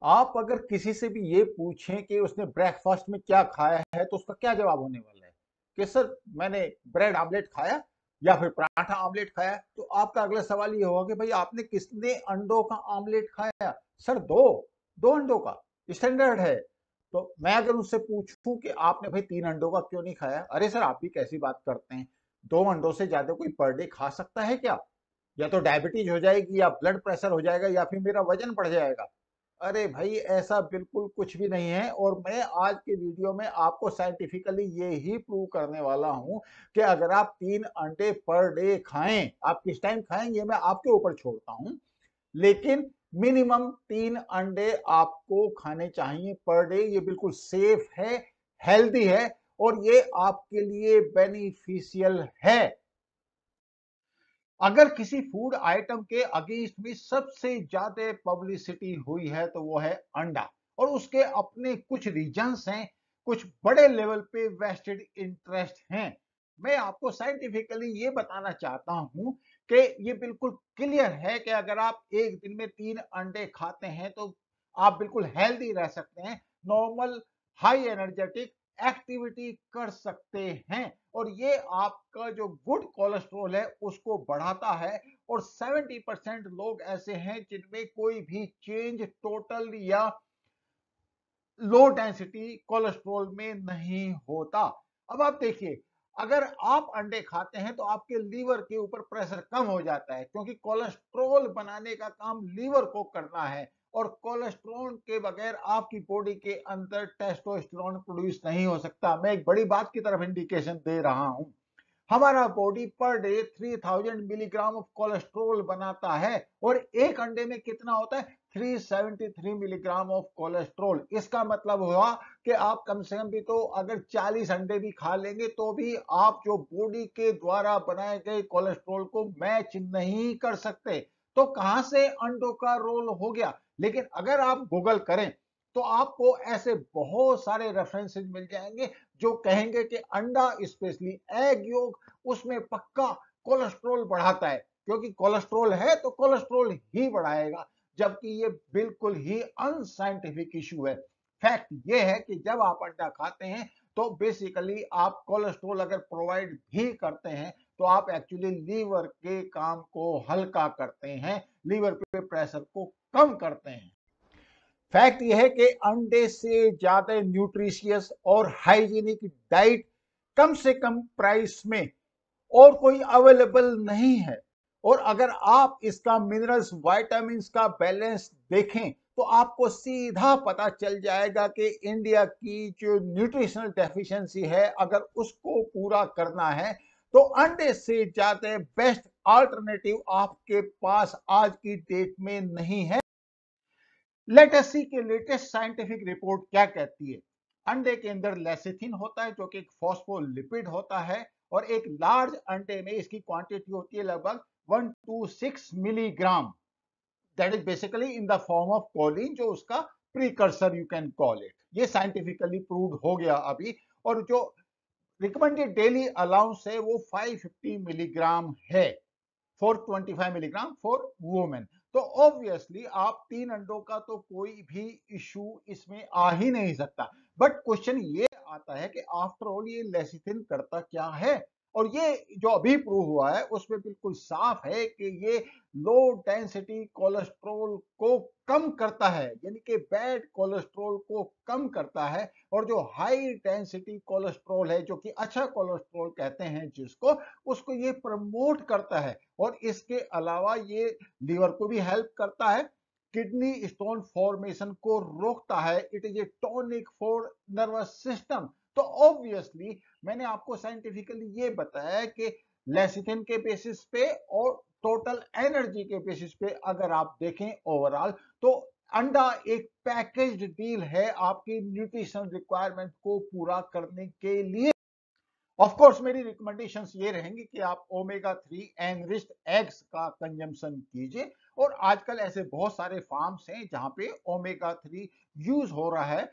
आप अगर किसी से भी ये पूछें कि उसने ब्रेकफास्ट में क्या खाया है तो उसका क्या जवाब होने वाला है कि सर मैंने ब्रेड आमलेट खाया या फिर पराठा आमलेट खाया। तो आपका अगला सवाल ये होगा कि भाई आपने कितने अंडों का आमलेट खाया? सर दो, दो अंडों का स्टैंडर्ड है। तो मैं अगर उससे पूछूं कि आपने भाई 3 अंडों का क्यों नहीं खाया, अरे सर आप भी कैसी बात करते हैं, 2 अंडों से ज्यादा कोई पर डे खा सकता है क्या? या तो डायबिटीज हो जाएगी या ब्लड प्रेशर हो जाएगा या फिर मेरा वजन बढ़ जाएगा। अरे भाई ऐसा बिल्कुल कुछ भी नहीं है। और मैं आज के वीडियो में आपको साइंटिफिकली ये ही प्रूव करने वाला हूं कि अगर आप 3 अंडे पर डे खाएं, आप किस टाइम खाएंगे मैं आपके ऊपर छोड़ता हूं, लेकिन मिनिमम 3 अंडे आपको खाने चाहिए पर डे। ये बिल्कुल सेफ है, हेल्दी है और ये आपके लिए बेनिफिशियल है। अगर किसी फूड आइटम के अगेंस्ट में सबसे ज्यादा पब्लिसिटी हुई है तो वो है अंडा, और उसके अपने कुछ रीजंस हैं, कुछ बड़े लेवल पे वेस्टेड इंटरेस्ट हैं। मैं आपको साइंटिफिकली ये बताना चाहता हूं कि ये बिल्कुल क्लियर है कि अगर आप एक दिन में 3 अंडे खाते हैं तो आप बिल्कुल हेल्दी रह सकते हैं, नॉर्मल हाई एनर्जेटिक एक्टिविटी कर सकते हैं, और ये आपका जो गुड कोलेस्ट्रॉल है उसको बढ़ाता है। और 70% लोग ऐसे हैं जिनमें कोई भी चेंज टोटल या लो डेंसिटी कोलेस्ट्रॉल में नहीं होता। अब आप देखिए, अगर आप अंडे खाते हैं तो आपके लीवर के ऊपर प्रेशर कम हो जाता है, क्योंकि कोलेस्ट्रॉल बनाने का काम लीवर को करना है, और कोलेस्ट्रॉल के बगैर आपकी बॉडी के अंदर टेस्टोस्टेरोन प्रोड्यूस नहीं हो सकता। मैं एक बड़ी बात की तरफ इंडिकेशन दे रहा हूं, हमारा body per day 3000 milligram of cholesterol बनाता है, और एक अंडे में कितना होता है? 373 मिलीग्राम ऑफ कोलेस्ट्रॉल। इसका मतलब हुआ कि आप कम से कम भी तो अगर 40 अंडे भी खा लेंगे तो भी आप जो बॉडी के द्वारा बनाए गए कोलेस्ट्रॉल को मैच नहीं कर सकते। तो कहां से अंडों का रोल हो गया? लेकिन अगर आप गूगल करें तो आपको ऐसे बहुत सारे रेफरेंसेस मिल जाएंगे जो कहेंगे कि अंडा, स्पेशली एग योग, उसमें पक्का कोलेस्ट्रॉल बढ़ाता है, क्योंकि कोलेस्ट्रॉल है तो कोलेस्ट्रॉल ही बढ़ाएगा, जबकि ये बिल्कुल ही अनसाइंटिफिक इशू है। फैक्ट ये है कि जब आप अंडा खाते हैं तो बेसिकली आप कोलेस्ट्रॉल अगर प्रोवाइड भी करते हैं तो आप एक्चुअली लीवर के काम को हल्का करते हैं, लीवर पे प्रेशर को कम करते हैं। फैक्ट यह है कि अंडे से ज्यादा न्यूट्रिशियस और हाइजीनिक डाइट कम से कम प्राइस में और कोई अवेलेबल नहीं है। और अगर आप इसका मिनरल्स विटामिन का बैलेंस देखें तो आपको सीधा पता चल जाएगा कि इंडिया की जो न्यूट्रिशनल डेफिशिएंसी है, अगर उसको पूरा करना है तो अंडे से ज्यादा बेस्ट अल्टरनेटिव आपके पास आज की डेट में नहीं है। लेट अस सी के लेटेस्ट साइंटिफिक रिपोर्ट क्या कहती है। अंडे के अंदर लेसिथिन होता है जो कि एक फॉस्फोलिपिड होता है, और एक लार्ज अंडे में इसकी क्वांटिटी होती है लगभग 1 to 6 milligram. That is basically in the form of choline, जो उसका precursor you can call it. ये साइंटिफिकली प्रूव्ड हो गया अभी। और जो रिकमेंडेड डेली अलाउंस है वो 550 मिलीग्राम है, 425 मिलीग्राम फॉर वुमेन। तो ऑब्वियसली आप 3 अंडों का तो कोई भी इशू इसमें आ ही नहीं सकता। बट क्वेश्चन ये आता है कि आफ्टर ऑल ये लेसिथिन करता क्या है? और ये जो अभी प्रूव हुआ है उसमें बिल्कुल साफ है कि ये लो डेंसिटी कोलेस्ट्रॉल को कम करता है, यानी कि बैड कोलेस्ट्रॉल को कम करता है। और जो हाई डेंसिटी कोलेस्ट्रॉल है, जो कि अच्छा कोलेस्ट्रॉल कहते हैं जिसको, उसको ये प्रमोट करता है। और इसके अलावा ये लीवर को भी हेल्प करता है, किडनी स्टोन फॉर्मेशन को रोकता है, it is a tonic for nervous system. तो ऑब्वियसली मैंने आपको साइंटिफिकली ये बताया कि लेसिथिन के बेसिस पे और टोटल एनर्जी के बेसिस पे अगर आप देखें ओवरऑल, तो अंडा एक पैकेज्ड डील है आपकी न्यूट्रिशन रिक्वायरमेंट को पूरा करने के लिए। ऑफ कोर्स मेरी रिकमेंडेशंस ये रहेंगी कि आप ओमेगा 3 एनरिच्ड एग्स का कंजम्पशन कीजिए, और आजकल ऐसे बहुत सारे फार्म्स हैं जहां पे ओमेगा 3 यूज हो रहा है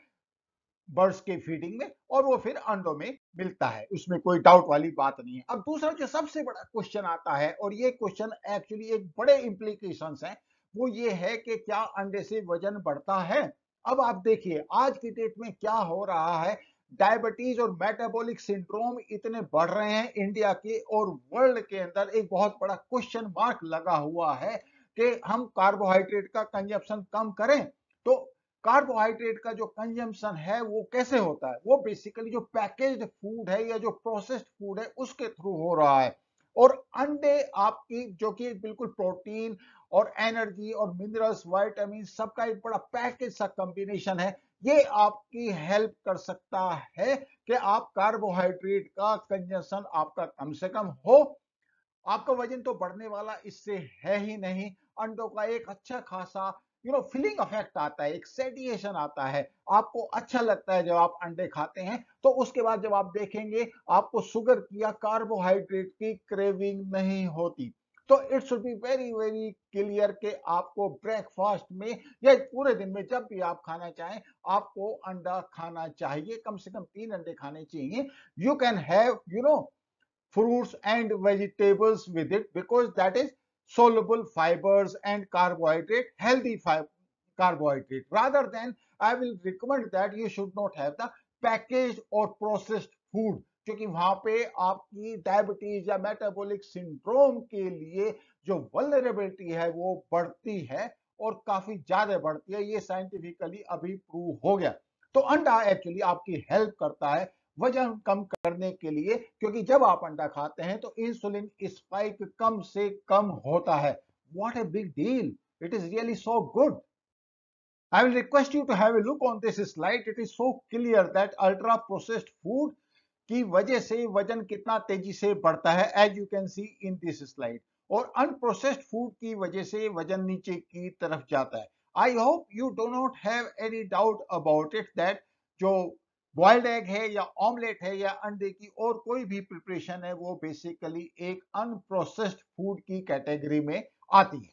बर्ड्स के फीडिंग में, और वो फिर अंडों में मिलता है, उसमें कोई डाउट वाली बात नहीं है। अब दूसरा जो सबसे बड़ा क्वेश्चन आता है, और ये क्वेश्चन एक्चुअली एक बड़े इंप्लीकेशंस हैं, वो ये है कि क्या अंडे से वजन बढ़ता है। अब आप देखिए आज की डेट में क्या हो रहा है, डायबिटीज और मेटाबॉलिक सिंड्रोम इतने बढ़ रहे हैं इंडिया के और वर्ल्ड के अंदर। एक बहुत बड़ा क्वेश्चन मार्क लगा हुआ है कि हम कार्बोहाइड्रेट का कंजप्शन कम करें। तो कार्बोहाइड्रेट का जो कंजम्पशन है वो कैसे होता है, वो बेसिकली जो पैकेज्ड फूड है या जो प्रोसेस्ड फूड है उसके थ्रू हो रहा है। और अंडे आपकी जो कि बिल्कुल प्रोटीन और एनर्जी और मिनरल्स विटामिन सबका एक बड़ा पैकेज सा कॉम्बिनेशन है, ये आपकी हेल्प कर सकता है कि आप कार्बोहाइड्रेट का कंजम्पशन आपका कम से कम हो। आपका वजन तो बढ़ने वाला इससे है ही नहीं, अंडों का एक अच्छा खासा फीलिंग इफेक्ट आता है, एक सेटिएशन आता है, आपको अच्छा लगता है जब आप अंडे खाते हैं। तो उसके बाद जब आप देखेंगे आपको शुगर की या कार्बोहाइड्रेट की क्रेविंग नहीं होती। तो it should be very very clear कि आपको ब्रेकफास्ट में या पूरे दिन में जब भी आप खाना चाहें आपको अंडा खाना चाहिए, कम से कम 3 अंडे खाने चाहिए। You can have fruits and vegetables with it because that is soluble fibers and carbohydrate, healthy carbohydrate. Rather than I will recommend that you should not have the packaged or processed food, क्योंकि वहां पे आपकी diabetes या metabolic syndrome के लिए जो vulnerability है वो बढ़ती है और काफी ज्यादा बढ़ती है। ये साइंटिफिकली अभी प्रूव हो गया। तो अंडा एक्चुअली आपकी हेल्प करता है वजन कम करने के लिए, क्योंकि जब आप अंडा खाते हैं तो इंसुलिन स्पाइक कम से कम होता है। What a big deal, it is really so good. I will request you to have a look on this slide. It is so clear that ultra processed food की वजह से वजन कितना तेजी से बढ़ता है, as you can see in this slide. और अनप्रोसेस्ड फूड की वजह से वजन नीचे की तरफ जाता है। I hope you do not have any doubt about it that जो बॉइल्ड एग है या ऑमलेट है या अंडे की और कोई भी प्रिपरेशन है वो बेसिकली एक अनप्रोसेस्ड फूड की कैटेगरी में आती है।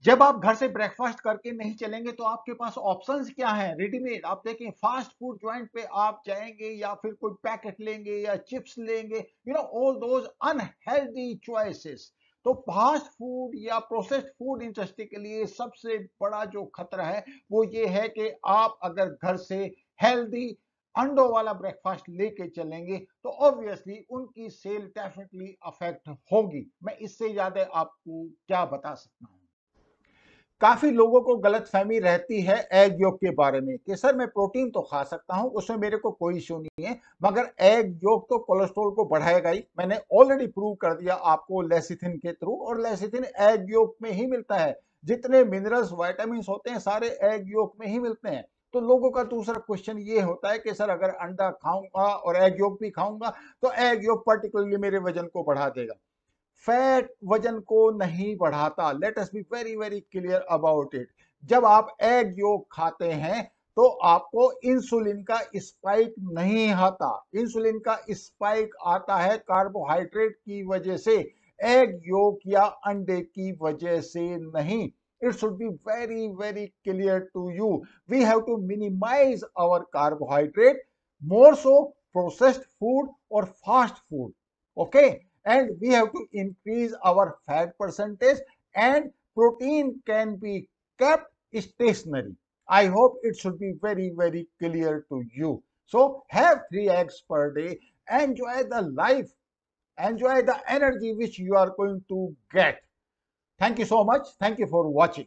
जब आप घर से ब्रेकफास्ट करके नहीं चलेंगे तो आपके पास ऑप्शंस क्या हैं, रेडीमेड। आप देखें फास्ट फूड जॉइंट पे आप जाएंगे या फिर कोई पैकेट लेंगे या चिप्स लेंगे, ऑल दोज अनहेल्दी चॉइसेस। तो फास्ट फूड या प्रोसेस्ड फूड इंडस्ट्री के लिए सबसे बड़ा जो खतरा है वो ये है कि आप अगर घर से हेल्दी अंडों वाला ब्रेकफास्ट लेके चलेंगे तो ऑब्वियसली उनकी सेल डेफिनेटली अफेक्ट होगी। मैं इससे ज्यादा आपको क्या बता सकता हूँ। काफी लोगों को गलतफहमी रहती है एग योक के बारे में कि सर मैं प्रोटीन तो खा सकता हूं, उसमें मेरे को कोई इश्यू नहीं है, मगर एग योक तो कोलेस्ट्रॉल को बढ़ाएगा ही। मैंने ऑलरेडी प्रूव कर दिया आपको लेसिथिन के थ्रू, और लेसिथिन एग योक में ही मिलता है। जितने मिनरल्स विटामिन होते हैं सारे एग योक में ही मिलते हैं। तो लोगों का दूसरा क्वेश्चन ये होता है कि सर अगर अंडा खाऊंगा और एग योक भी खाऊंगा तो एग योक पर्टिकुलरली मेरे वजन को बढ़ा देगा। फैट वजन को नहीं बढ़ाता। Let us be very very clear about it. जब आप एग योक खाते हैं तो आपको इंसुलिन का स्पाइक नहीं आता। इंसुलिन का स्पाइक आता है कार्बोहाइड्रेट की वजह से, एग योक या अंडे की वजह से नहीं। It should be very very clear to you. We have to minimize our carbohydrate, more so processed food or fast food. Okay, and we have to increase our fat percentage, and protein can be kept stationary. I hope it should be very very clear to you. So have 3 eggs per day, enjoy the life, enjoy the energy which you are going to get. Thank you so much. Thank you for watching.